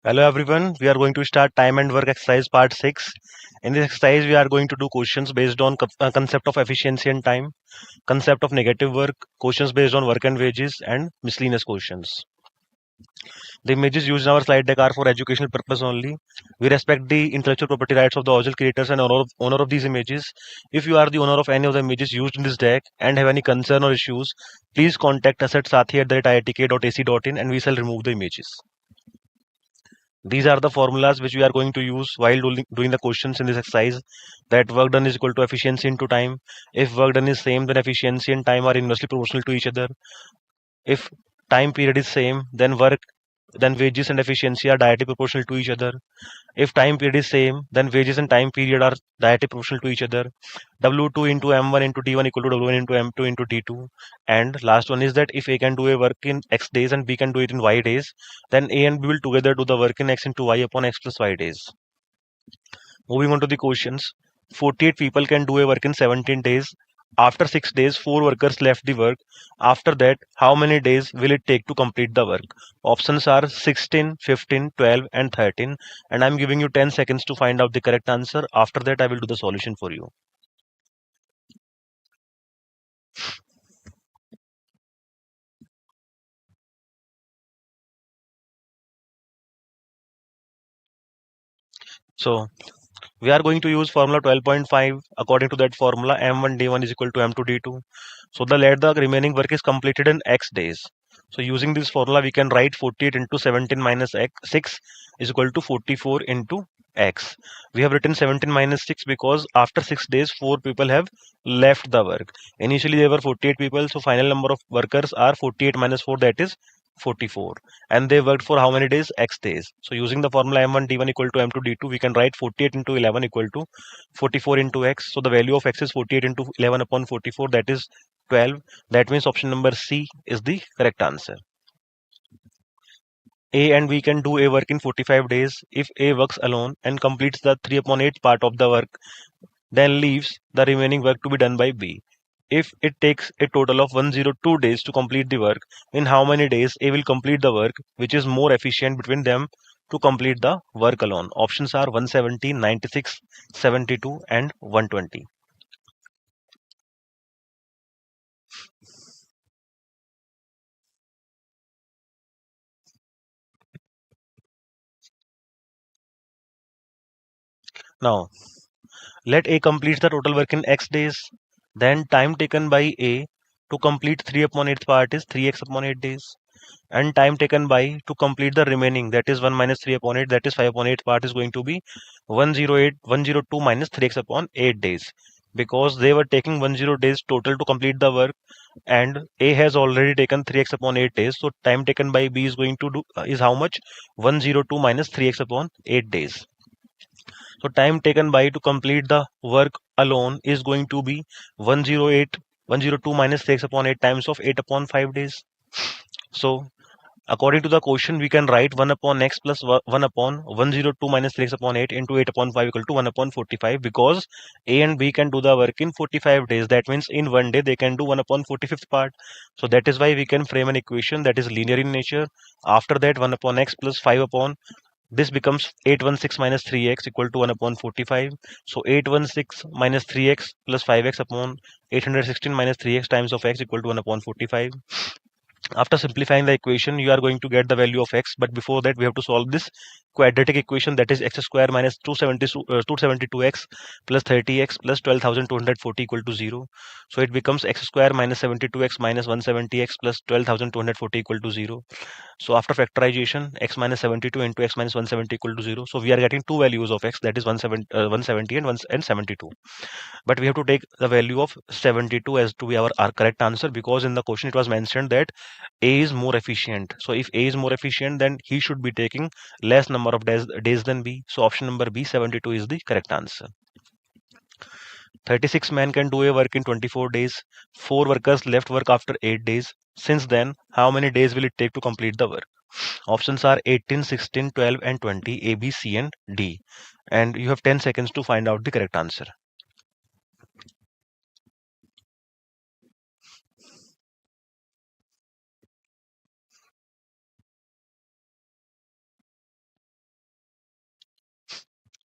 Hello everyone, we are going to start time and work exercise part 6. In this exercise we are going to do questions based on concept of efficiency and time, concept of negative work, questions based on work and wages and miscellaneous questions. The images used in our slide deck are for educational purpose only. We respect the intellectual property rights of the original creators and owner of these images. If you are the owner of any of the images used in this deck and have any concern or issues, please contact us at sathi@iitk.ac.in and we shall remove the images. These are the formulas which we are going to use while doing the questions in this exercise. That work done is equal to efficiency into time. If work done is same, then efficiency and time are inversely proportional to each other. If time period is same, then wages and efficiency are directly proportional to each other. If time period is same, then wages and time period are directly proportional to each other. W2 into M1 into D1 equal to W1 into M2 into D2. And last one is that if A can do a work in X days and B can do it in Y days, then A and B will together do the work in X into Y upon X plus Y days. Moving on to the questions. 48 people can do a work in 17 days. After 6 days, 4 workers left the work. After that, how many days will it take to complete the work? Options are 16, 15, 12, and 13. And I'm giving you 10 seconds to find out the correct answer. After that, I will do the solution for you. So, we are going to use formula 12.5. According to that formula, M1 D1 is equal to M2 D2. So let the remaining work is completed in X days. So using this formula, we can write 48 into 17 minus X, 6 is equal to 44 into X. We have written 17 minus 6 because after 6 days, 4 people have left the work. Initially, there were 48 people, so final number of workers are 48 minus 4, that is 44. And they worked for how many days? X days. So using the formula M1 D1 equal to M2 D2, we can write 48 into 11 equal to 44 into X. So the value of X is 48 into 11 upon 44, that is 12. That means option number C is the correct answer. A and B can do a work in 45 days. If A works alone and completes the 3 upon 8 part of the work, then leaves the remaining work to be done by B. If it takes a total of 102 days to complete the work, in how many days A will complete the work, which is more efficient between them to complete the work alone? Options are 170, 96, 72, and 120. Now, let A complete the total work in X days. Then time taken by A to complete 3 upon 8 part is 3x upon 8 days. And time taken by to complete the remaining, that is 1 minus 3 upon 8, that is 5 upon 8 part is going to be 102 minus 3x upon 8 days. Because they were taking 10 days total to complete the work and A has already taken 3x upon 8 days. So time taken by B is going to do is how much? 102 minus 3x upon 8 days. So time taken by to complete the work alone is going to be 108, 102 minus 6 upon 8 times of 8 upon 5 days. So according to the question, we can write 1 upon x plus 1 upon 102 minus 6 upon 8 into 8 upon 5 equal to 1 upon 45 because A and B can do the work in 45 days. That means in one day they can do 1 upon 45th part. So that is why we can frame an equation that is linear in nature. After that 1 upon x plus 5 upon this becomes 816 minus 3x equal to 1 upon 45. So 816 minus 3x plus 5x upon 816 minus 3x times of x equal to 1 upon 45. After simplifying the equation, you are going to get the value of x. But before that, we have to solve this quadratic equation, that is x square minus 272x plus 30x plus 12,240 equal to 0. So it becomes x square minus 72x minus 170x plus 12,240 equal to 0. So after factorization, x minus 72 into x minus 170 equal to 0. So we are getting two values of x, that is 170 and 72. But we have to take the value of 72 as to be our correct answer, because in the question it was mentioned that A is more efficient. So if A is more efficient, then he should be taking less number of days than B. So option number B, 72, is the correct answer. 36 men can do a work in 24 days. 4 workers left work after 8 days. Since then, how many days will it take to complete the work? Options are 18, 16, 12, and 20, A, B, C, and D. And you have 10 seconds to find out the correct answer.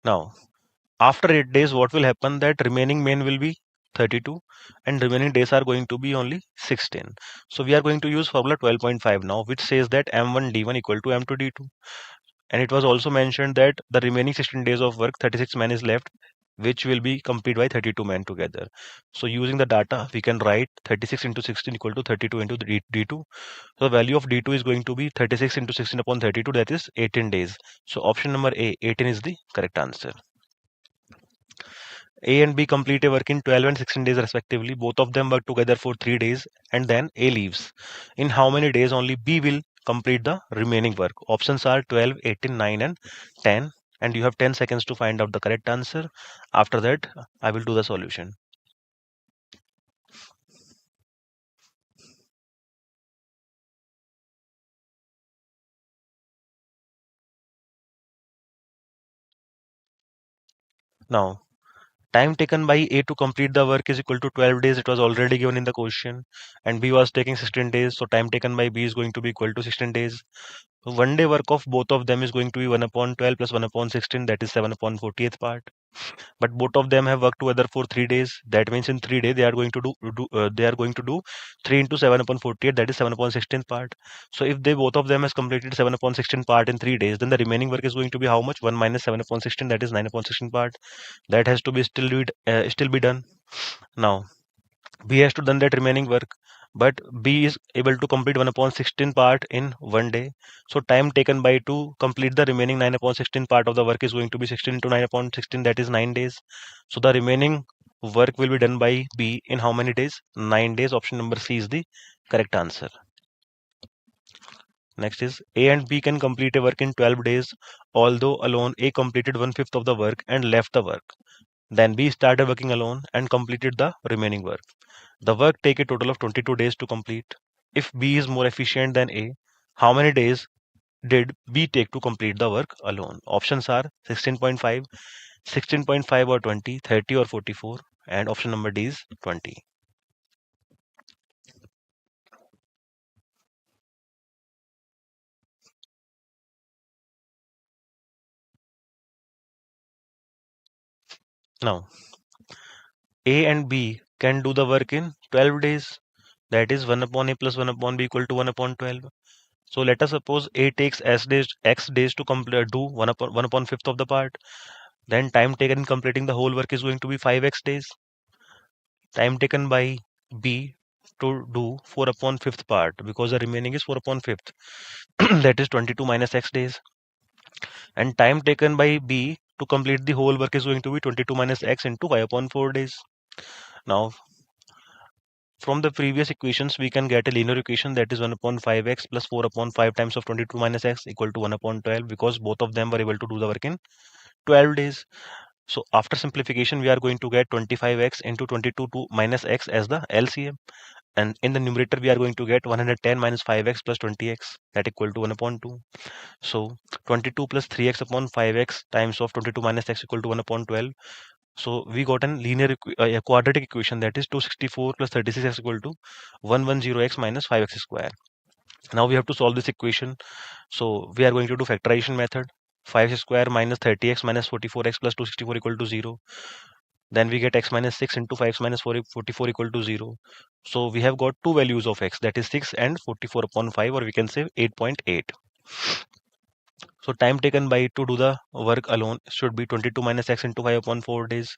Now, after 8 days, what will happen? That remaining main will be 32 and remaining days are going to be only 16. So we are going to use formula 12.5 now, which says that M1 D1 equal to M2 D2. And it was also mentioned that the remaining 16 days of work, 36 men is left, which will be completed by 32 men together. So using the data, we can write 36 into 16 equal to 32 into D2. So the value of D2 is going to be 36 into 16 upon 32, that is 18 days. So option number A, 18 is the correct answer. A and B complete a work in 12 and 16 days respectively. Both of them work together for 3 days and then A leaves. In how many days only B will complete the remaining work? Options are 12, 18, 9 and 10, and you have 10 seconds to find out the correct answer. After that, I will do the solution. Now, time taken by A to complete the work is equal to 12 days. It was already given in the question, and B was taking 16 days. So time taken by B is going to be equal to 16 days. So 1 day work of both of them is going to be 1 upon 12 plus 1 upon 16, that is 7 upon 40th part. But both of them have worked together for 3 days. That means in 3 days they are going to do 3 into 7 upon 48, that is 7 upon 16th part. So if they both of them has completed 7 upon 16 part in 3 days, then the remaining work is going to be how much? 1 minus 7 upon 16, that is 9 upon 16 part. That has to be still be done. Now B has to done that remaining work, but B is able to complete 1 upon 16 part in 1 day. So time taken by to complete the remaining 9 upon 16 part of the work is going to be 16 into 9 upon 16, that is 9 days. So the remaining work will be done by B in how many days? 9 days. Option number C is the correct answer. Next is A and B can complete a work in 12 days, although alone A completed 1/5 of the work and left the work. Then B started working alone and completed the remaining work. The work take a total of 22 days to complete. If B is more efficient than A, how many days did B take to complete the work alone? Options are 16.5, 16.5 or 20, 30 or 44, and option number D is 20. Now, A and B can do the work in 12 days. That is 1 upon A plus 1 upon B equal to 1 upon 12. So let us suppose A takes X days to do 1 upon fifth of the part. Then time taken in completing the whole work is going to be 5x days. Time taken by B to do 4 upon fifth part, because the remaining is 4 upon fifth, that is 22 minus x days. And time taken by B to complete the whole work is going to be 22 minus x into 5 upon 4 days. Now, from the previous equations, we can get a linear equation, that is 1 upon 5x plus 4 upon 5 times of 22 minus x equal to 1 upon 12, because both of them were able to do the work in 12 days. So after simplification, we are going to get 25x into 22 to minus x as the LCM. And in the numerator, we are going to get 110 minus 5x plus 20x, that equal to 1 upon 2. So 22 plus 3x upon 5x times of 22 minus x equal to 1 upon 12. So we got an a quadratic equation, that is 264 plus 36x equal to 110x minus 5x square. Now we have to solve this equation. So we are going to do factorization method. 5 square minus 30x minus 44x plus 264 equal to 0. Then we get x minus 6 into 5 minus 44 equal to 0. So we have got two values of x, that is 6 and 44 upon 5, or we can say 8.8. So time taken by to do the work alone should be 22 minus x into 5 upon 4 days.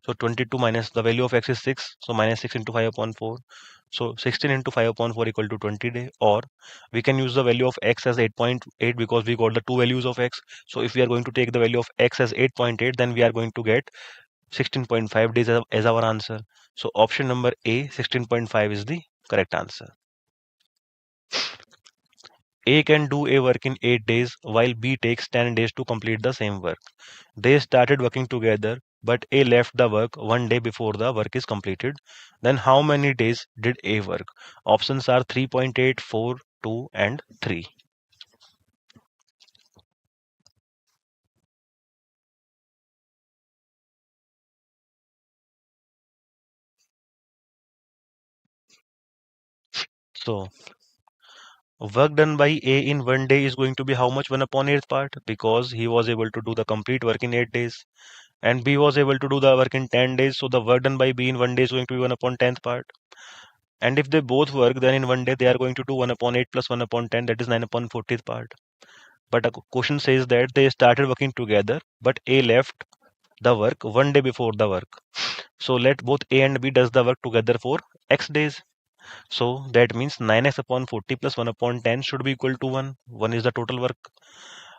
So 22 minus the value of x is 6. So minus 6 into 5 upon 4. So 16 into 5 upon 4 equal to 20 day. Or we can use the value of x as 8.8, because we got the two values of x. So if we are going to take the value of x as 8.8, then we are going to get 16.5 days as our answer. So option number A, 16.5 is the correct answer. A can do a work in 8 days while B takes 10 days to complete the same work. They started working together, but A left the work 1 day before the work is completed. Then how many days did A work? Options are 3.8, 4, 2 and 3. So Work done by A in 1 day is going to be how much? 1 upon 8th part, because he was able to do the complete work in 8 days. And B was able to do the work in 10 days. So the work done by B in 1 day is going to be 1 upon 10th part. And if they both work, then in 1 day they are going to do 1 upon 8 plus 1 upon 10, that is 9 upon 40th part. But a question says that they started working together, but A left the work 1 day before the work. So let both A and B does the work together for X days. So that means 9x upon 40 plus 1 upon 10 should be equal to 1. 1 is the total work.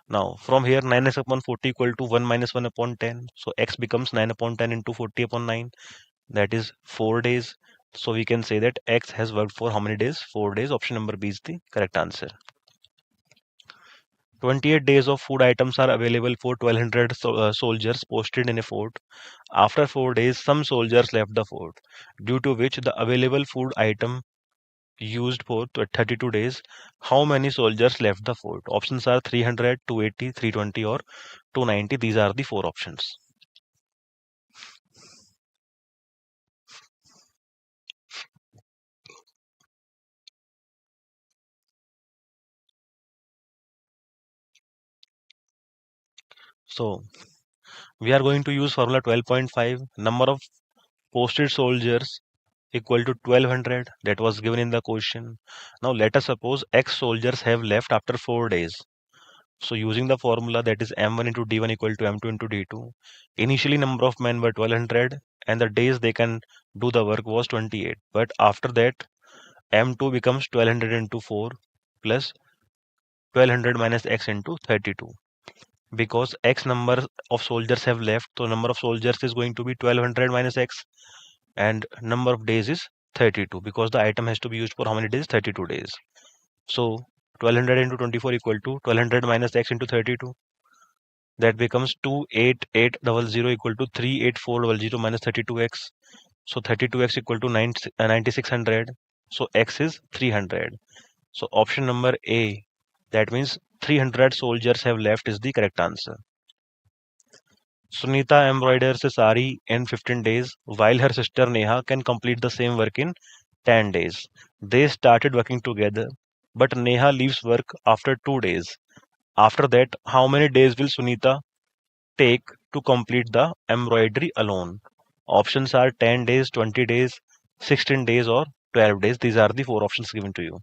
Now from here 9x upon 40 equal to 1 minus 1 upon 10. So x becomes 9 upon 10 into 40 upon 9. That is 4 days. So we can say that x has worked for how many days? 4 days. Option number B is the correct answer. 28 days of food items are available for 1200 soldiers posted in a fort. After 4 days, some soldiers left the fort, due to which the available food item used for 32 days. How many soldiers left the fort? Options are 300, 280, 320 or 290. These are the four options. So we are going to use formula 12.5. Number of posted soldiers equal to 1200, that was given in the question. Now let us suppose X soldiers have left after 4 days. So using the formula, that is M1 into D1 equal to M2 into D2. Initially number of men were 1200 and the days they can do the work was 28. But after that M2 becomes 1200 into 4 plus 1200 minus X into 32. Because X number of soldiers have left, so number of soldiers is going to be 1200 minus X, and number of days is 32, because the item has to be used for how many days? 32 days. So 1200 into 24 equal to 1200 minus X into 32. That becomes 28800 equal to 38400 minus 32x. So 32x equal to 9600. So x is 300. So option number A, that means 300 soldiers have left, is the correct answer. Sunita embroiders a sari in 15 days, while her sister Neha can complete the same work in 10 days. They started working together, but Neha leaves work after 2 days. After that, how many days will Sunita take to complete the embroidery alone? Options are 10 days, 20 days, 16 days, or 12 days. These are the four options given to you.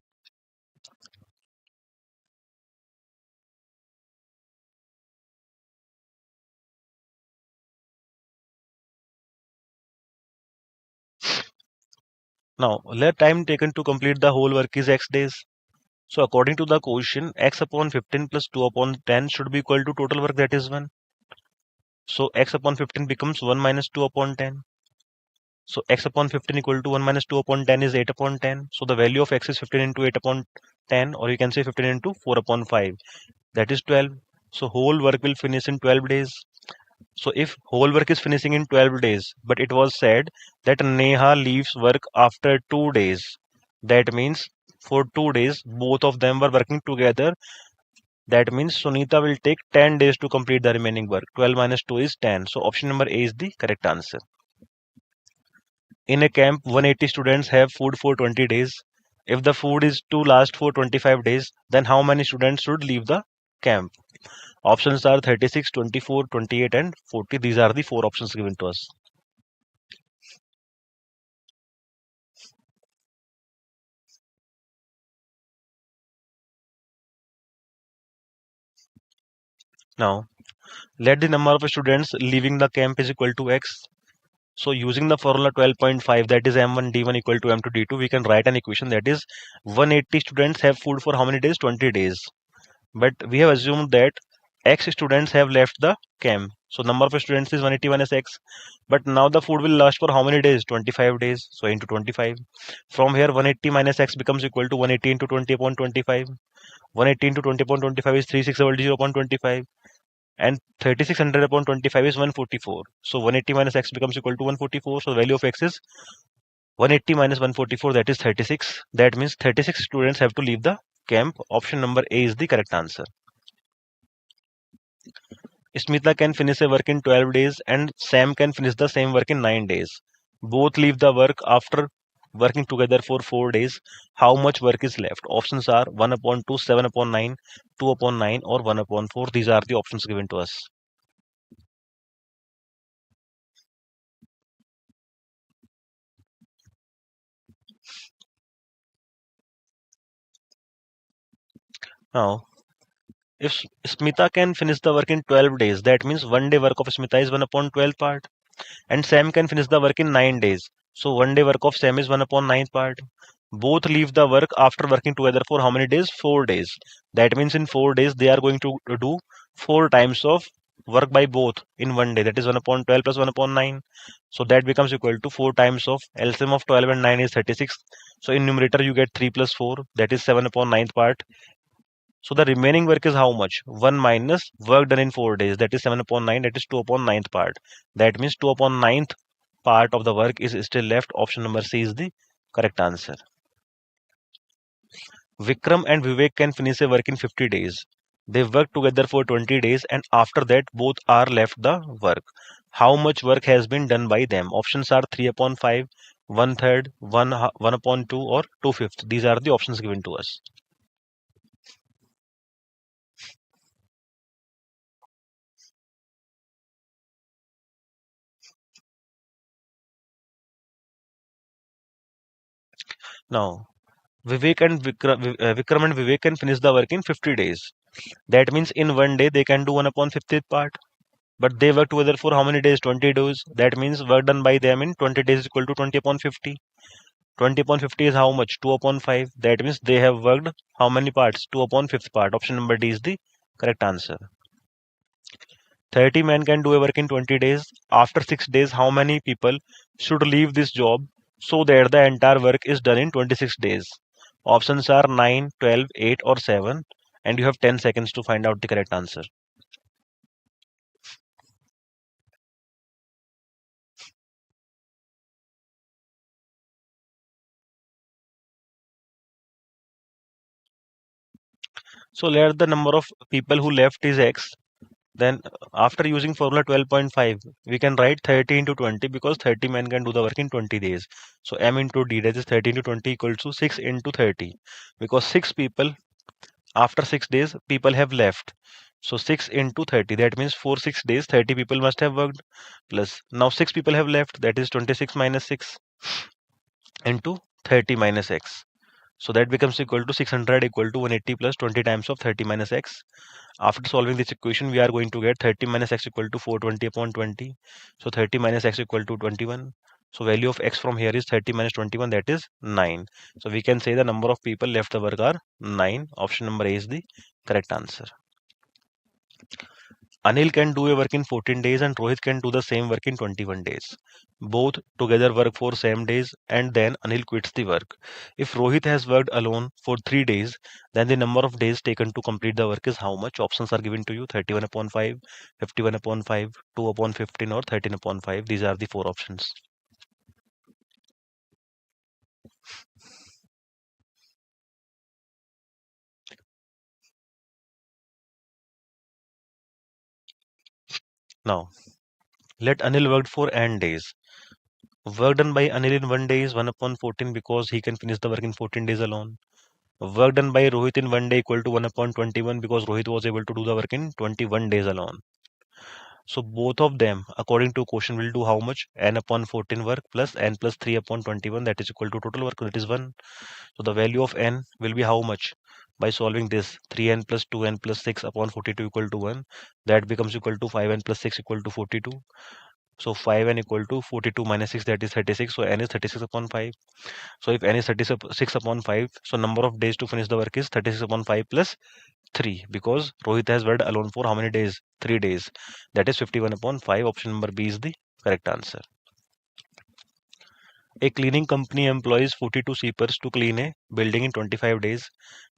Now, let time taken to complete the whole work is x days. So, according to the question, x upon 15 plus 2 upon 10 should be equal to total work, that is 1. So, x upon 15 becomes 1 minus 2 upon 10. So, x upon 15 equal to 1 minus 2 upon 10 is 8 upon 10. So, the value of x is 15 into 8 upon 10, or you can say 15 into 4 upon 5. That is 12. So, whole work will finish in 12 days. So, if whole work is finishing in 12 days, but it was said that Neha leaves work after 2 days, that means for 2 days, both of them were working together. That means Sunita will take 10 days to complete the remaining work. 12 minus 2 is 10. So, option number A is the correct answer. In a camp, 180 students have food for 20 days. If the food is to last for 25 days, then how many students should leave the camp? Options are 36, 24, 28, and 40. These are the four options given to us. Now, let the number of students leaving the camp is equal to x. So using the formula 12.5, that is M1 D1 equal to M2 D2, we can write an equation that is 180 students have food for how many days? 20 days. But we have assumed that x students have left the camp. So number of students is 180 minus x. But now the food will last for how many days? 25 days. So into 25. From here 180 minus x becomes equal to 180 into 20 upon 25. 180 into 20 upon 25 is 3600 upon 25. And 3600 upon 25 is 144. So 180 minus x becomes equal to 144. So the value of x is 180 minus 144, that is 36. That means 36 students have to leave the camp. Option number A is the correct answer. Smita can finish a work in 12 days and Sam can finish the same work in 9 days. Both leave the work after working together for 4 days, how much work is left? Options are 1 upon 2, 7 upon 9, 2 upon 9, or 1 upon 4. These are the options given to us. Now, if Smita can finish the work in 12 days, that means 1 day work of Smita is 1 upon 12 part. And Sam can finish the work in 9 days. So 1 day work of Sam is 1 upon 9th part. Both leave the work after working together for how many days? 4 days. That means in 4 days they are going to do 4 times of work by both in 1 day. That is 1 upon 12 plus 1 upon 9. So that becomes equal to 4 times of LCM of 12 and 9 is 36. So in numerator you get 3 plus 4, that is 7 upon 9th part. So the remaining work is how much? 1 minus work done in 4 days, that is 7 upon 9, that is 2 upon 9th part. That means 2 upon 9th part of the work is still left. Option number C is the correct answer. Vikram and Vivek can finish a work in 50 days. They work together for 20 days and after that both are left the work. How much work has been done by them? Options are 3 upon 5, 1/3, 1 upon 2 or 2/5. These are the options given to us. Now, Vikram and Vivek can finish the work in 50 days. That means in 1 day they can do 1 upon 50th part. But they work together for how many days? 20 days. That means work done by them in 20 days is equal to 20 upon 50. 20 upon 50 is how much? 2 upon 5. That means they have worked how many parts? 2 upon 5th part. Option number D is the correct answer. 30 men can do a work in 20 days. After 6 days, how many people should leave this job so that the entire work is done in 26 days? Options are 9, 12, 8 or 7 and you have 10 seconds to find out the correct answer. So let the number of people who left is X. Then after using formula 12.5, we can write 30 into 20 because 30 men can do the work in 20 days. So M into D, that is 30 into 20 equals to 6 into 30 because 6 people after 6 days people have left. So 6 into 30, that means for 6 days 30 people must have worked plus now 6 people have left, that is 26 minus 6 into 30 minus X. So that becomes equal to 600 equal to 180 plus 20 times of 30 minus X. After solving this equation, we are going to get 30 minus x equal to 420 upon 20. So 30 minus x equal to 21. So value of x from here is 30 minus 21, that is 9. So we can say the number of people left the work are 9. Option number A is the correct answer. Anil can do a work in 14 days and Rohit can do the same work in 21 days. Both together work for same days and then Anil quits the work. If Rohit has worked alone for 3 days, then the number of days taken to complete the work is how much? Options are given to you: 31 upon 5, 51 upon 5, 2 upon 15 or 13 upon 5. These are the 4 options. Now, let Anil work for n days. Work done by Anil in 1 day is 1 upon 14 because he can finish the work in 14 days alone. Work done by Rohit in 1 day equal to 1 upon 21 because Rohit was able to do the work in 21 days alone. So both of them, according to question, will do how much? N upon 14 work plus n plus 3 upon 21, that is equal to total work, that is 1. So the value of n will be how much? By solving this, 3n plus 2n plus 6 upon 42 equal to 1. That becomes equal to 5n plus 6 equal to 42. So 5n equal to 42 minus 6, that is 36. So n is 36 upon 5. So if n is 36 upon 5, so number of days to finish the work is 36 upon 5 plus 3 because Rohit has worked alone for how many days? 3 days. That is 51 upon 5. Option number B is the correct answer. A cleaning company employs 42 sweepers to clean a building in 25 days.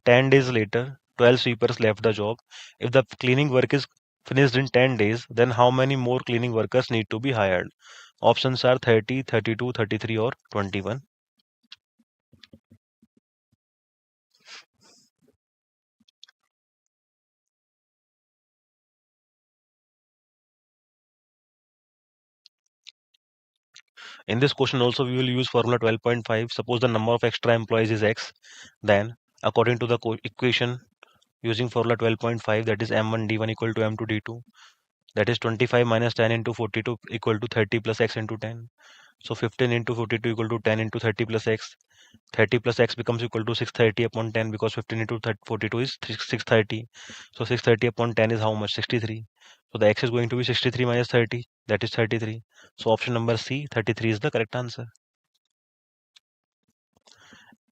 10 days later, 12 sweepers left the job. If the cleaning work is finished in 10 days, then how many more cleaning workers need to be hired? Options are 30, 32, 33 or 21. In this question also we will use formula 12.5. Suppose the number of extra employees is x, then according to the equation using formula 12.5, that is m1 d1 equal to m2 d2, that is 25 minus 10 into 42 equal to 30 plus x into 10. So 15 into 42 equal to 10 into 30 plus x. 30 plus x becomes equal to 630 upon 10, because 15 into 42 is 630. So 630 upon 10 is how much? 63. So the x is going to be 63 minus 30, that is 33. So option number C, 33 is the correct answer.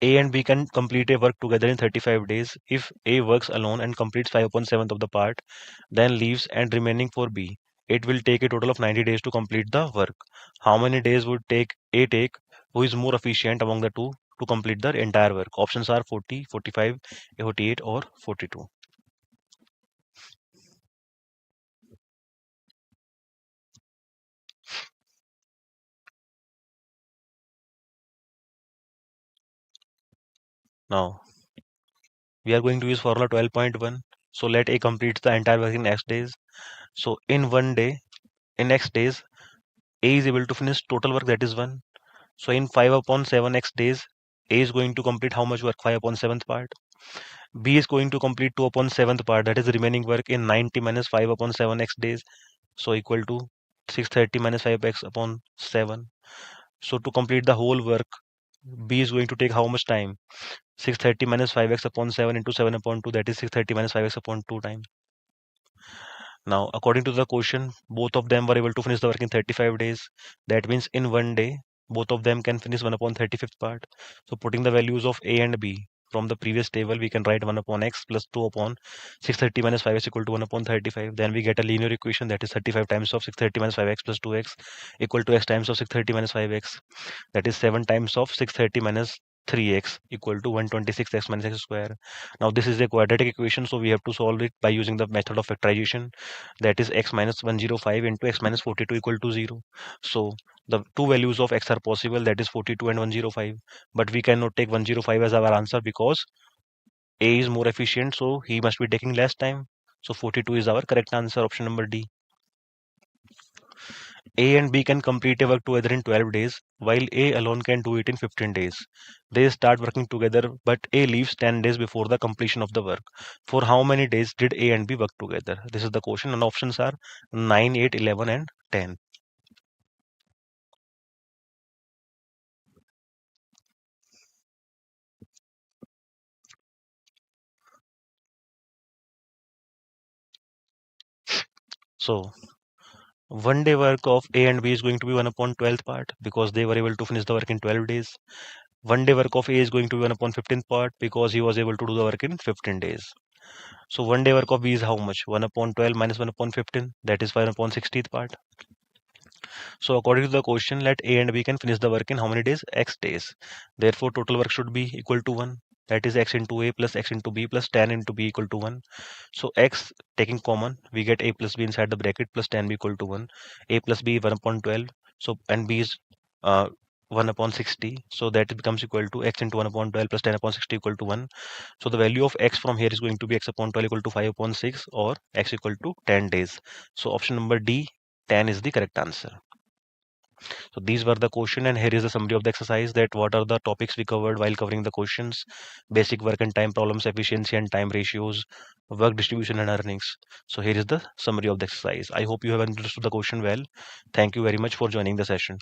A and B can complete a work together in 35 days. If A works alone and completes 5 upon 7th of the part, then leaves and remaining for B, it will take a total of 90 days to complete the work. How many days would A take, who is more efficient among the two, to complete the entire work? Options are 40, 45, 48 or 42. Now, we are going to use formula 12.1. So let A complete the entire work in X days. So in one day, in X days, A is able to finish total work, that is 1. So in 5 upon 7x days, A is going to complete how much work? 5 upon 7th part. B is going to complete 2 upon 7th part, that is remaining work in 90 minus 5 upon 7x days. So equal to 630 minus 5x upon 7. So to complete the whole work, B is going to take how much time? 630 minus 5x upon 7 into 7 upon 2, that is 630 minus 5x upon 2 time. Now, according to the question, both of them were able to finish the work in 35 days. That means in one day, both of them can finish 1 upon 35th part. So putting the values of A and B from the previous table, we can write 1 upon x plus 2 upon 630 minus 5x equal to 1 upon 35. Then we get a linear equation, that is 35 times of 630 minus 5x plus 2x equal to x times of 630 minus 5x. That is 7 times of 630 minus 3x equal to 126x minus x square. Now this is a quadratic equation, so we have to solve it by using the method of factorization, that is x minus 105 into x minus 42 equal to 0. So the two values of x are possible, that is 42 and 105, but we cannot take 105 as our answer because A is more efficient, so he must be taking less time. So 42 is our correct answer, option number D. A and B can complete a work together in 12 days, while A alone can do it in 15 days. They start working together, but A leaves 10 days before the completion of the work. For how many days did A and B work together? This is the question, and options are 9, 8, 11, and 10. So, one day work of A and B is going to be 1 upon 12th part because they were able to finish the work in 12 days. One day work of A is going to be 1 upon 15th part because he was able to do the work in 15 days. So one day work of B is how much? 1 upon 12 minus 1 upon 15, that is 1 upon 60th part. So according to the question, let A and B can finish the work in how many days? X days. Therefore, total work should be equal to 1. That is x into A plus x into B plus 10 into B equal to 1. So x taking common, we get A plus B inside the bracket plus 10 B equal to 1. A plus B 1 upon 12. So and B is 1 upon 60. So that becomes equal to x into 1 upon 12 plus 10 upon 60 equal to 1. So the value of x from here is going to be x upon 12 equal to 5 upon 6 or x equal to 10 days. So option number D, 10 is the correct answer. So these were the question, and here is the summary of the exercise, that what are the topics we covered while covering the questions: basic work and time problems, efficiency and time ratios, work distribution and earnings. So here is the summary of the exercise. I hope you have understood the question well. Thank you very much for joining the session.